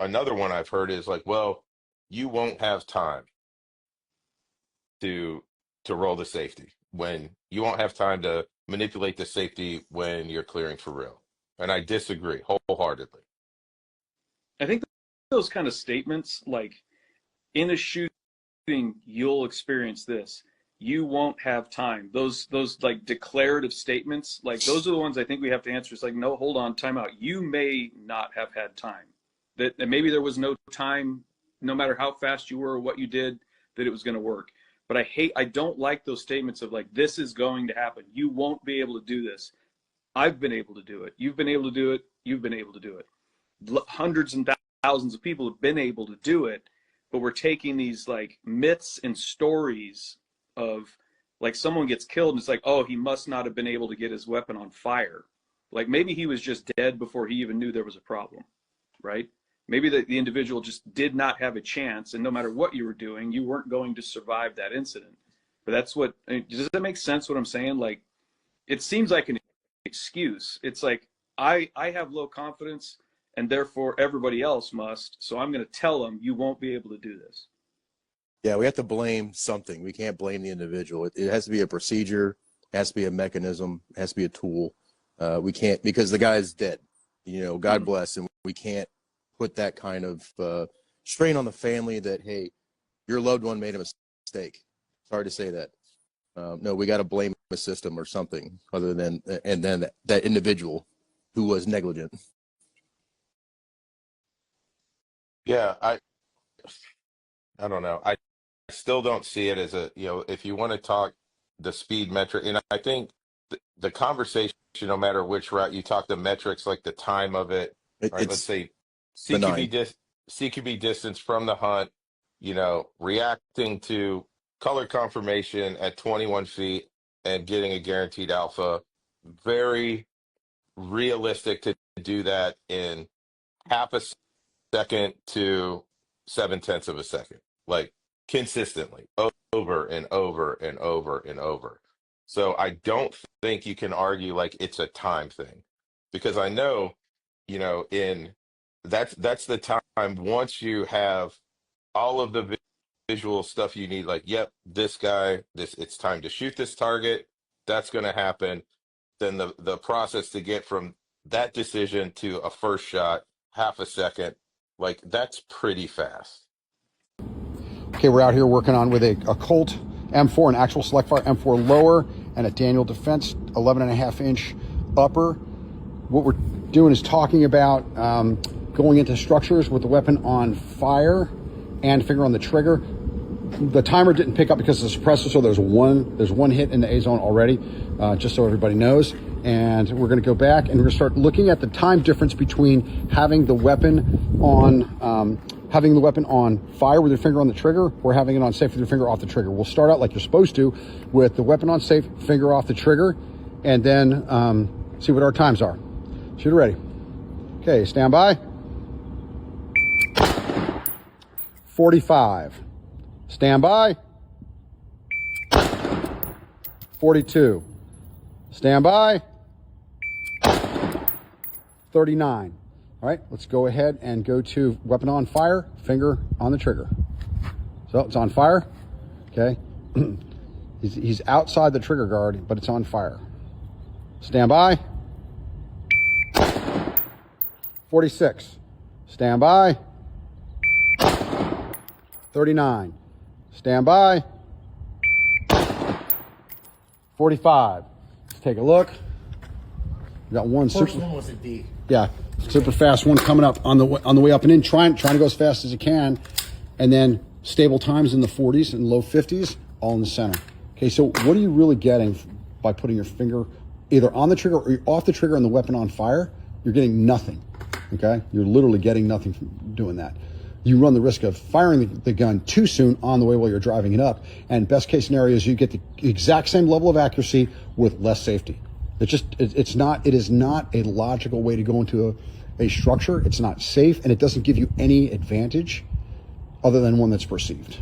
another one I've heard is like, well, you won't have time to roll the safety when you won't have time to manipulate the safety when you're clearing for real. And I disagree wholeheartedly. I think those kind of statements, like in a shooting, you'll experience this. You won't have time. Those like declarative statements, like those are the ones I think we have to answer. It's like, no, hold on, time out. You may not have had time. That maybe there was no time, no matter how fast you were or what you did, that it was going to work. But I don't like those statements of like, this is going to happen. You won't be able to do this. I've been able to do it. You've been able to do it. You've been able to do it. Hundreds and thousands of people have been able to do it, but we're taking these like myths and stories of like someone gets killed and it's like, oh, he must not have been able to get his weapon on fire. Like maybe he was just dead before he even knew there was a problem, right? Maybe the individual just did not have a chance, and no matter what you were doing, you weren't going to survive that incident. But that's what, does that make sense what I'm saying? Like, it seems like an excuse. It's like, I have low confidence, and therefore everybody else must, so I'm going to tell them you won't be able to do this. Yeah, we have to blame something. We can't blame the individual. It has to be a procedure, it has to be a mechanism, it has to be a tool. We can't, because the guy is dead. You know, God bless, and we can't put that kind of strain on the family that, hey, your loved one made a mistake. Sorry to say that. No, we got to blame the system or something other than, and then that individual who was negligent. Yeah, I don't know. I still don't see it as a, you know, if you want to talk the speed metric, and I think the conversation, no matter which route you talk, the metrics, like the time of it, right? Let's say CQB distance from the hunt, you know, reacting to color confirmation at 21 feet and getting a guaranteed alpha. Very realistic to do that in half a second to 0.7 of a second, like consistently over and over and over and over. So I don't think you can argue like it's a time thing, because I know, you know, that's the time once you have all of the visual stuff you need, like, yep, this guy, it's time to shoot this target, that's going to happen. Then the process to get from that decision to a first shot, half a second, like that's pretty fast. Okay, we're out here working on with a Colt M4, an actual select fire M4 lower, and a Daniel Defense 11.5-inch upper. What we're doing is talking about going into structures with the weapon on fire and finger on the trigger. The timer didn't pick up because of the suppressor, so there's one hit in the A zone already, just so everybody knows. And we're going to go back and we're going to start looking at the time difference between having the weapon on fire with your finger on the trigger or having it on safe with your finger off the trigger. We'll start out like you're supposed to with the weapon on safe, finger off the trigger, and then see what our times are. Shooter ready. Okay, stand by. 45. Stand by. 42. Stand by. 39. All right, let's go ahead and go to weapon on fire, finger on the trigger. So it's on fire. Okay. He's outside the trigger guard, but it's on fire. Stand by. 46. Stand by. 39. Stand by. 45. Let's take a look. We got one First one was a D. Yeah, super fast one coming up on the way up and in, trying to go as fast as you can, and then stable times in the 40s and low 50s, all in the center. Okay, so what are you really getting by putting your finger either on the trigger or off the trigger and the weapon on fire? You're getting nothing. Okay, you're literally getting nothing from doing that. You run the risk of firing the gun too soon on the way while you're driving it up, and best case scenario is you get the exact same level of accuracy with less safety. It is not a logical way to go into a structure. It's not safe, and it doesn't give you any advantage other than one that's perceived.